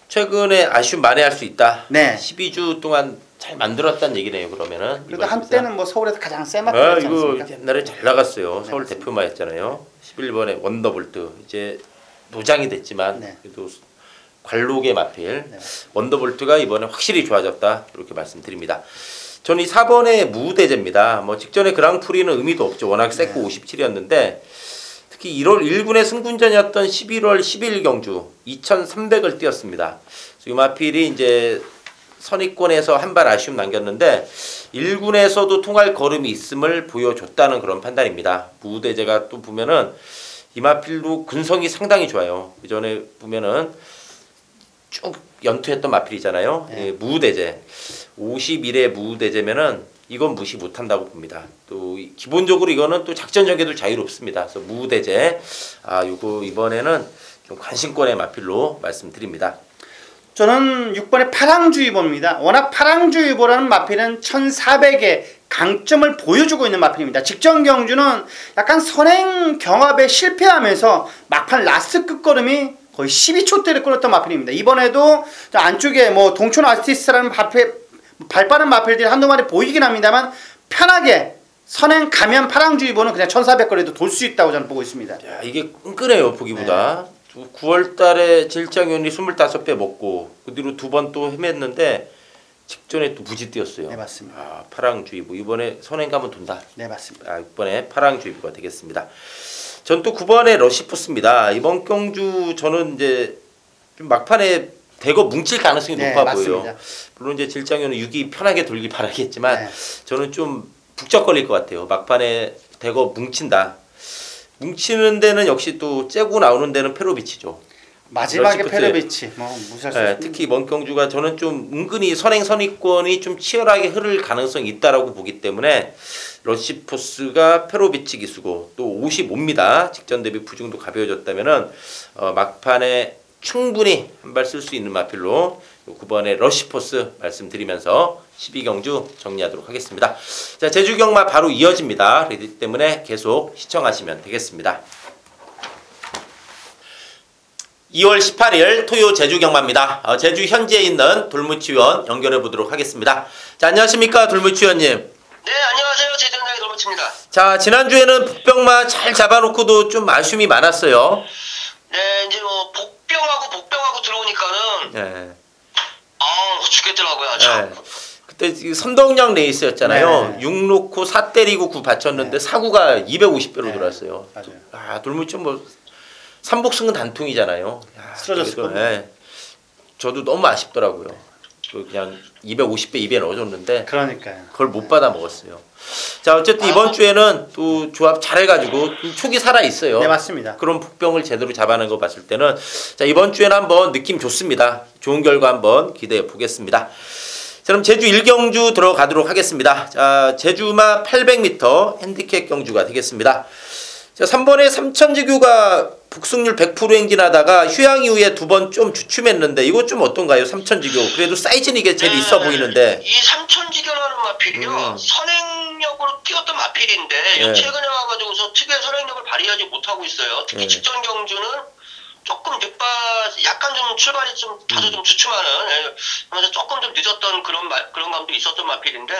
최근에 아쉬움 만회할 수 있다. 네. 12주 동안 잘 만들었다는 얘기네요. 그러면은. 그래도 한때는 뭐 서울에서 가장 센 마필이었지 않습니까? 이거 옛날에 잘 나갔어요. 네, 서울 맞습니다. 대표마였잖아요. 11번에 원더볼트. 이제 노장이 됐지만 네. 그래도 관록의 마필. 네. 원더볼트가 이번에 확실히 좋아졌다. 이렇게 말씀드립니다. 저는 이 4번의 무대제입니다. 뭐 직전에 그랑프리는 의미도 없죠. 워낙 셌고 57이었는데 특히 1월 1군의 승군전이었던 11월 10일 경주 2,300을 뛰었습니다. 이 마필이 이제 선입권에서 한 발 아쉬움 남겼는데 1군에서도 통할 걸음이 있음을 보여줬다는 그런 판단입니다. 무대제가 또 보면은 이 마필도 근성이 상당히 좋아요. 그 전에 보면은 쭉 연투했던 마필이잖아요. 네. 예, 무대제 51의 무대제면은 이건 무시 못한다고 봅니다. 또 기본적으로 이거는 또 작전 전개도 자유롭습니다. 그래서 무대제 요거 이번에는 좀 관심권의 마필로 말씀드립니다. 저는 6번의 파랑주의보입니다. 워낙 파랑주의보라는 마필은 1400의 강점을 보여주고 있는 마필입니다. 직전 경주는 약간 선행 경합에 실패하면서 막판 라스트 끝걸음이 거의 12초대를 끌었던 마필입니다. 이번에도 안쪽에 뭐 동촌 아티스트라는 발 빠른 마필들이 한두 마리 보이긴 합니다만 편하게 선행 가면 파랑주의보는 그냥 1400거리도 돌 수 있다고 저는 보고 있습니다. 야, 이게 끈끈해요 보기보다. 9월 달에 질장윤이 25배 먹고 그 뒤로 두 번 또 헤맸는데 직전에 또 무지 뛰었어요. 네, 맞습니다. 파랑주의보 이번에 선행 가면 돈다. 네, 맞습니다. 6번에 파랑주의보가 되겠습니다. 전 또 9번에 러시포스입니다. 이번 경주 저는 이제 좀 막판에 대거 뭉칠 가능성이 네, 높아 맞습니다. 보여요. 물론 이제 질장윤은 6이 편하게 돌길 바라겠지만 네. 저는 좀 북적거릴 것 같아요. 막판에 대거 뭉친다. 뭉치는 데는 역시 또 째고 나오는 데는 페로비치죠. 마지막에 페르비치 뭐 무시할 수 없습니다. 특히 이번 경주가 저는 좀 은근히 선행 선입권이 좀 치열하게 흐를 가능성이 있다라고 보기 때문에 러시포스가 페로비치 기수고 또 55입니다. 직전 대비 부중도 가벼워졌다면은 막판에 충분히 한 발 쓸 수 있는 마필로 9번의 러시포스 말씀드리면서 12경주 정리하도록 하겠습니다. 자, 제주 경마 바로 이어집니다. 그렇기 때문에 계속 시청하시면 되겠습니다. 2월 18일 토요 제주 경마입니다. 제주 현지에 있는 돌무치위원 연결해 보도록 하겠습니다. 자, 안녕하십니까 돌무치위원님. 네, 안녕하세요. 제주현장의 돌무치입니다. 자, 지난주에는 복병마 잘 잡아놓고도 좀 아쉬움이 많았어요. 네, 이제 뭐 복병하고 들어오니까는 네. 죽겠더라고요. 참. 네. 그때 선덕령 레이스였잖아요. 네. 6 놓고 4 때리고 9 받쳤는데 네. 사구가 250배로 네. 돌았어요. 맞아요. 돌무치 뭐 삼복승은 단통이잖아요. 쓰러졌을 그래도, 겁니다. 저도 너무 아쉽더라고요. 그냥 250배 입에 넣어줬는데 그러니까요. 그걸 못 받아 먹었어요. 자, 어쨌든 이번 주에는 또 조합 잘해가지고 좀 촉이 살아 있어요. 네, 맞습니다. 그런 복병을 제대로 잡아낸 거 봤을 때는 자, 이번 주에는 한번 느낌 좋습니다. 좋은 결과 한번 기대해 보겠습니다. 자, 그럼 제주 1경주 들어가도록 하겠습니다. 자, 제주마 800m 핸디캡 경주가 되겠습니다. 자, 3번에 삼천지교가 북승률 100% 행진하다가 휴양 이후에 두 번 좀 주춤했는데 이거 좀 어떤가요? 삼천지교 그래도 사이즈는 이게 제일 있어 보이는데. 이 삼천지교라는 마필이요. 선행력으로 뛰었던 마필인데 네. 최근에 와가지고서 특유의 선행력을 발휘하지 못하고 있어요. 특히 네. 직전 경주는 조금 약간 좀 출발이 좀 다소 좀 주춤하는 하면서 조금 좀 늦었던 그런 감도 있었던 마필인데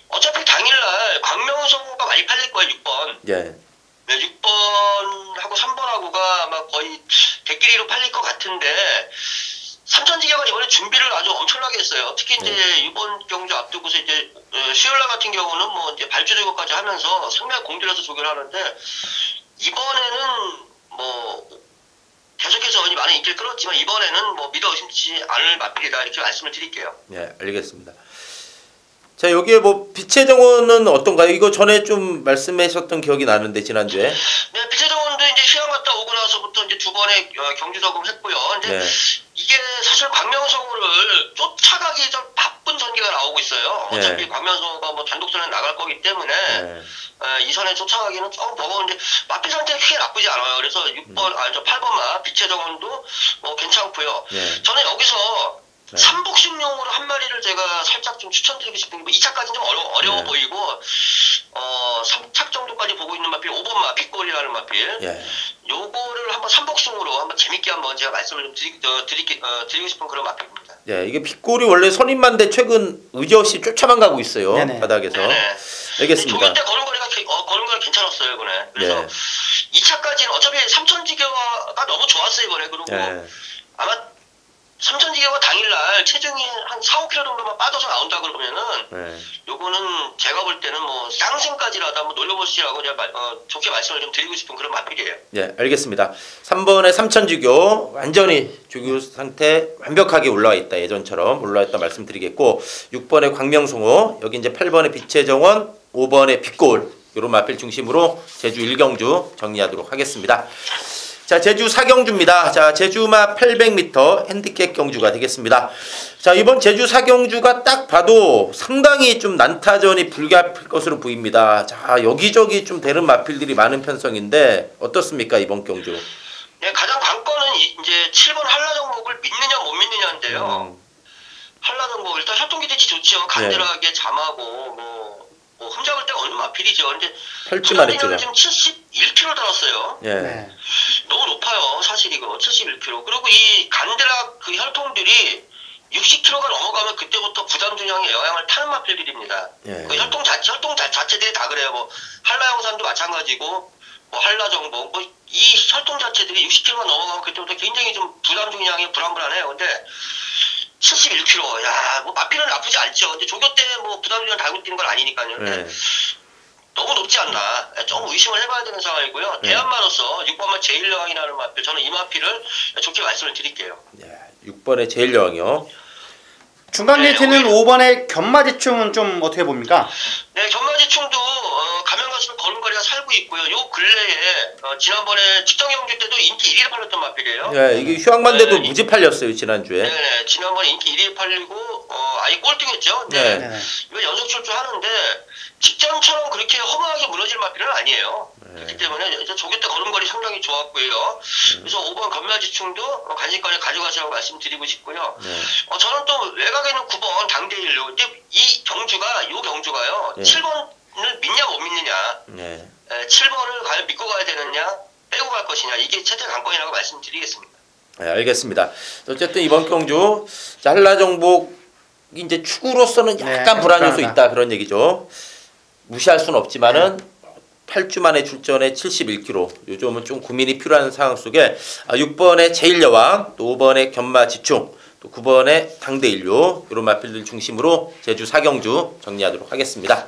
어차피 당일날 광명성우가 많이 팔릴 거예요. 6번. 예. 네, 6번하고 3번하고가 아마 거의 대끼리로 팔릴 것 같은데 삼천지교가 이번에 준비를 아주 엄청나게 했어요. 특히 이제 이번 경주 앞두고서 이제 수요일날 같은 경우는 뭐 이제 발주 조교까지 하면서 상당히 공들여서 조교를 하는데 이번에는 뭐 계속해서 많은 인기를 끌었지만 이번에는 뭐 믿어 의심치 않을 마필이다 이렇게 말씀을 드릴게요. 네, 알겠습니다. 자, 여기에 뭐 빛의 정원은 어떤가요? 이거 전에 좀 말씀하셨던 기억이 나는데 지난주에. 네, 빛의 정원도 이제 휴양 갔다 오고 나서부터 이제 두 번의 경주 적응했고요. 근데 네. 이게 사실 광명성우를 쫓아가기 좀 큰 전개가 나오고 있어요. 예. 어차피 광명성호가 뭐 단독선에 나갈 거기 때문에 예. 이 선에 쫓아가기는 조금 버거운데 마필 상태가 크게 나쁘지 않아요. 그래서 8번마 빛의 정원도 괜찮고요. 예. 저는 여기서 네. 삼복식용으로 한 마리를 제가 살짝 좀 추천드리고 싶은 게 2차까지는 좀 어려워 네. 보이고 3착 정도까지 보고 있는 마필 5번마 빛골이라는 마필 예. 요거를 한번 삼복승으로 한번 재밌게 한번 제가 말씀을 좀 드리고 싶은 그런 마필입니다. 예, 이게 빗골이 원래 선임만데 최근 의지없이 쫓아만 가고 있어요. 네네. 바닥에서. 네네. 알겠습니다. 조교 때 걸음걸이가 괜찮았어요 이번에. 그래서 예. 2차까지는 어차피 삼천지교가 너무 좋았어요 이번에. 그리고 예. 아마 삼천지교가 당일날 체중이 한 4, 5kg 정도만 빠져서 나온다 그러면은 예. 요거는 제가 볼 때는 뭐 쌍승까지라도 한번 놀려보시라고 제가 좋게 말씀을 좀 드리고 싶은 그런 마필이에요. 예, 알겠습니다. 3번에 삼천주교 완전히 주교 상태 완벽하게 올라와 있다. 예전처럼 올라와 있다 말씀드리겠고 6번에 광명송호 여기 이제 8번에 빛의 정원 5번에 빛골 이런 마필 중심으로 제주 1경주 정리하도록 하겠습니다. 자, 제주 4경주입니다. 자, 제주마 800m 핸디캡 경주가 되겠습니다. 자, 이번 제주 4경주가 딱 봐도 상당히 좀 난타전이 불가피할 것으로 보입니다. 자, 여기저기 좀 되는 마필들이 많은 편성인데 어떻습니까, 이번 경주? 네, 가장 관건은 이제 7번 한라정목을 믿느냐 못 믿느냐인데요. 한라정목 일단 활동기대치 좋죠. 간절하게 잠하고 뭐 흠잡을 데가 없는 마필이죠. 근데 펼치만 했죠. 지금 71kg 달았어요. 예. 네. 너무 높아요. 사실 이거 71kg. 그리고 이 간드락 그 혈통들이 60kg가 넘어가면 그때부터 부담 중량에 영향을 타는 마필들입니다. 예. 그 혈통 자체들이 다 그래요. 뭐 한라영산도 마찬가지고 뭐 한라정복 뭐 이 혈통 자체들이 60kg가 넘어가면 그때부터 굉장히 좀 부담 중량이 불안불안해요. 근데 71kg, 야, 뭐 마필은 나쁘지 않죠. 근데 조교 때 뭐 부담 중량 달고 뛰는 건 아니니까요. 근데 예. 너무 높지 않나. 조금 의심을 해봐야 되는 상황이고요. 대안마로서 6번마 제1여왕이라는 마필, 저는 이 마필을 좋게 말씀을 드릴게요. 예. 6번에 제일 여왕이요. 중간 네, 게이트는 여기- 5번의 견마지충은 좀 어떻게 봅니까? 네, 견마지충도 가면 갈수록 걸음걸이가 살고 있고요. 요 근래에 지난번에 직정경주 때도 인기 1위를 팔렸던 마필이에요. 예, 이게 휴양반대도 네. 무지 팔렸어요, 지난주에. 네네, 지난번에 인기 1위 팔리고 아예 꼴등했죠. 네. 네. 이거 연속 출주하는데 직전처럼 그렇게 허무하게 무너질 마필은 아니에요. 그렇기 때문에 이제 조교 때 걸음걸이 상당히 좋았고요. 그래서 5번 건멸지충도 간신간에 가져가시라고 말씀드리고 싶고요. 네. 저는 또 외곽에 있는 9번 당대일류. 근데 이 경주가요. 네. 7번을 믿냐 못 믿느냐. 네. 7번을 과연 믿고 가야 되느냐 빼고 갈 것이냐. 이게 최대 관건이라고 말씀드리겠습니다. 네, 알겠습니다. 어쨌든 이번 경주 자, 한라정복 이제 축구로서는 약간 네, 불안 요소 불안하다. 있다 그런 얘기죠. 무시할 수는 없지만은 8주 만에 출전에 71kg. 요즘은 좀 고민이 필요한 상황 속에 6번의 제일여왕, 또 5번의 견마지충, 또 9번의 당대인류 이런 마필들 중심으로 제주 4경주 정리하도록 하겠습니다.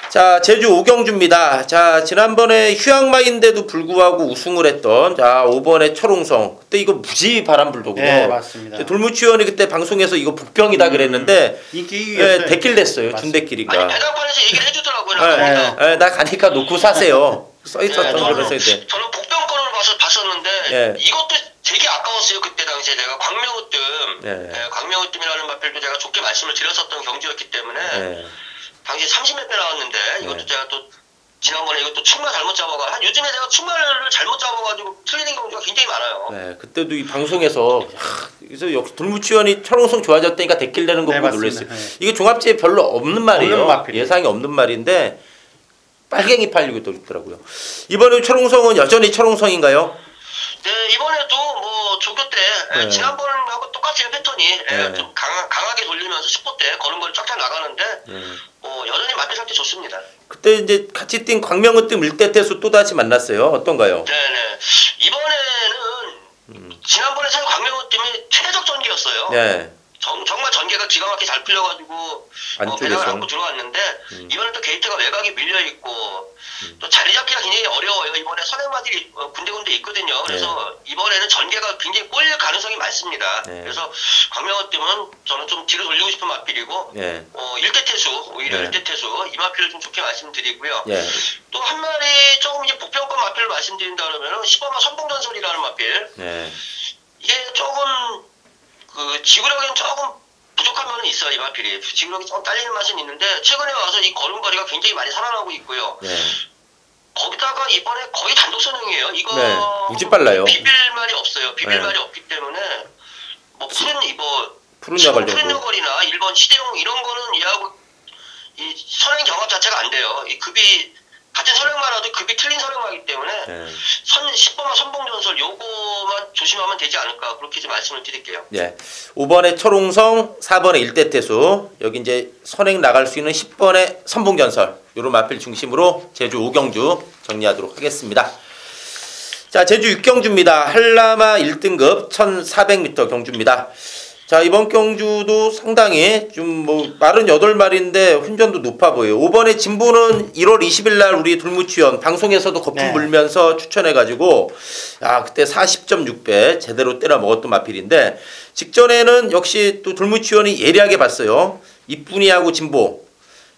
자, 제주 5경주입니다. 자, 지난번에 휴양마인데도 불구하고 우승을 했던 5번의 철옹성. 그때 이거 무지 바람불더군요. 네, 맞습니다. 돌무치원이 그때 방송에서 이거 복병이다 그랬는데 인기 예, 2위였어요. 데킬 됐어요. 맞습니다. 준데킬이가. 아니 배당판에서 얘기를 해주더라고요. 예, 나 가니까 놓고 사세요. 써 있었던 저는 그런 때. 복병권으로 봤었는데 예. 이것도 되게 아까웠어요. 그때 당시에 내가 광명으뜸, 예. 광명으뜸이라는 마필도 제가 좋게 말씀을 드렸었던 경주였기 때문에 예. 당시에 30몇 배 나왔는데 이것도 네. 제가 또 지난번에 이것도 충마 잘못 잡아가 요즘에 제가 충마를 잘못 잡아가지고 틀리는 경우가 굉장히 많아요. 네, 그때도 이 방송에서 그래서 역시 돌무치원이 철옹성 좋아졌다니까 데킬 되는 거 네, 보고 맞습니다. 놀랐어요. 네. 이게 종합지에 별로 없는 말이에요. 없는 마필이에요. 예상이 없는 말인데 빨갱이 팔리고 또 있더라고요. 이번에 철옹성은 여전히 철옹성인가요? 네, 이번에도 뭐 조교 때 네. 지난번하고 똑같아요. 패턴이 네. 좀 강하게 돌리면서 10호 때 걸음걸이 쫙쫙 나가는데 네. 여전히 마필 상태 좋습니다. 그때 이제 같이 뛴 광명으뜸 일대태수 또 다시 만났어요. 어떤가요? 네네. 이번에는 지난번에 사실 광명우팀이 최적 전개였어요. 네. 정말 전개가 기가 막히게 잘 풀려가지고 안쪽에서. 배당을 안고 들어왔는데 이번에 또 게이트가 외곽이 밀려있고 또 자리 잡기가 굉장히 어려워요. 이번에 선행마들이 군데군데 있거든요. 그래서 이번에는 전개가 굉장히 꼬일 가능성이 많습니다. 네. 그래서 광명우팀은 저는 좀 뒤로 돌리고 싶은 마필이고 네. 1대 태수 오히려 네. 1대 태수 이 마필을 좀 좋게 말씀드리고요. 예. 또 한 마리 조금 이제 복병권 마필을 말씀드린다 그러면은 15번 선봉전설이라는 마필 네. 이게 조금 그 지구력에는 조금 부족한 면은 있어요. 이 마필이 지금 좀 딸리는 맛은 있는데 최근에 와서 이 걸음걸이가 굉장히 많이 살아나고 있고요. 네. 거기다가 이번에 거의 단독 선행이에요. 이거 네, 무지 빨라요. 비빌 말이 없어요. 비빌 네. 말이 없기 때문에 뭐 푸른 여걸 정도. 푸른 여걸이나 일본 시대용 이런 거는 얘하고 이 선행 경합 자체가 안 돼요. 이 급이 같은 선행마라도 급이 틀린 선행마이기 때문에 네. 10번만 선봉전설 요거만 조심하면 되지 않을까 그렇게 좀 말씀을 드릴게요. 예. 5번에 철옹성, 4번에 일대태수, 여기 이제 선행 나갈 수 있는 10번의 선봉전설, 요런 마필 중심으로 제주 5경주 정리하도록 하겠습니다. 자, 제주 6경주입니다. 한라마 1등급 1400m 경주입니다. 자, 이번 경주도 상당히 좀 뭐 48마리인데 훈전도 높아 보여요. 5번에 진보는 1월 20일 날 우리 돌무치원 방송에서도 거품 네. 불면서 추천해가지고 그때 40.6배 제대로 때려 먹었던 마필인데, 직전에는 역시 또 돌무치원이 예리하게 봤어요. 이쁜이하고 진보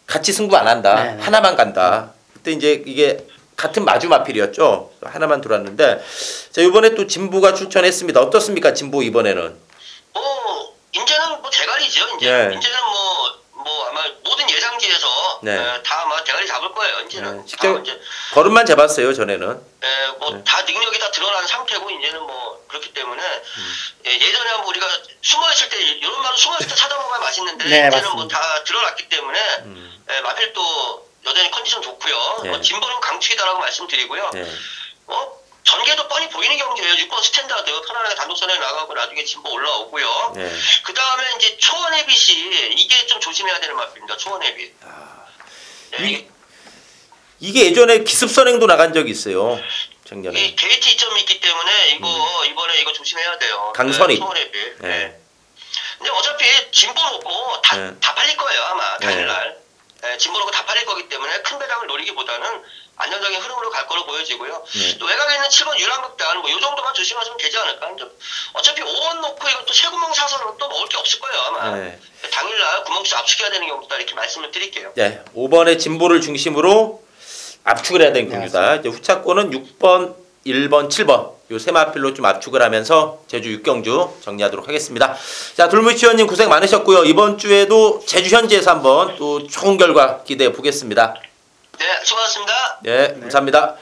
같이 승부 안 한다. 네. 하나만 간다. 그때 이제 이게 같은 마주 마필이었죠. 하나만 들어왔는데, 자, 이번에 또 진보가 출전했습니다. 어떻습니까, 진보 이번에는? 이제는 뭐 대가리죠. 이제 네. 이제는 뭐 아마 모든 예상지에서 네. 다 아마 대가리 잡을 거예요. 이제는 네, 직접 다 이제 걸음만 재봤어요, 전에는. 뭐 다 능력이 다 드러난 상태고 이제는 뭐 그렇기 때문에 예전에 뭐 우리가 숨어 있을 때 이런 말은 숨어 있을 때 찾아먹어야 맛있는데 네, 이제는 뭐 맞습니다. 다 드러났기 때문에 마필도 여전히 컨디션 좋고요. 네. 뭐 진보는 강추이다라고 말씀드리고요. 네. 전개도 뻔히 보이는 경기예요. 6번 스탠다드 편안하게 단독선에 나가고 나중에 진보 올라오고요. 네. 그 다음에 이제 초원헤빗이 이게 좀 조심해야 되는 마필입니다. 초원헤빗. 네, 이게 예전에 기습선행도 나간 적이 있어요. 작년에. 이 게이트 이점이 있기 때문에 이번에 이거 조심해야 돼요. 강선이. 초원헤빗. 네. 네. 근데 어차피 진보 놓고 다 팔릴 거예요. 아마 당일날. 네, 진보 놓고 다 팔릴 거기 때문에 큰 배당을 노리기보다는 안정적인 흐름으로 갈 거로 보여지고요. 네. 또 외곽에 있는 7번 유랑극단 뭐 이 정도만 조심하시면 되지 않을까. 이제 어차피 5원 놓고 이것도 쇠구멍 사서는 또 먹을 게 없을 거예요. 아마. 네. 당일날 구멍수 압축해야 되는 경우다 이렇게 말씀을 드릴게요. 네. 5번의 진보를 중심으로 압축을 해야 되는 경주다. 이제 후차권은 6번, 1번, 7번 요 세 마필로 좀 압축을 하면서 제주 6경주 정리하도록 하겠습니다. 자, 돌무치원님 고생 많으셨고요. 이번 주에도 제주 현지에서 한번 또 좋은 결과 기대해 보겠습니다. 네, 수고하셨습니다. 네, 감사합니다.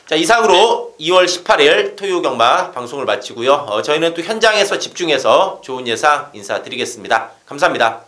자, 이상으로 2월 18일 토요경마 방송을 마치고요. 저희는 또 현장에서 집중해서 좋은 예상 인사드리겠습니다. 감사합니다.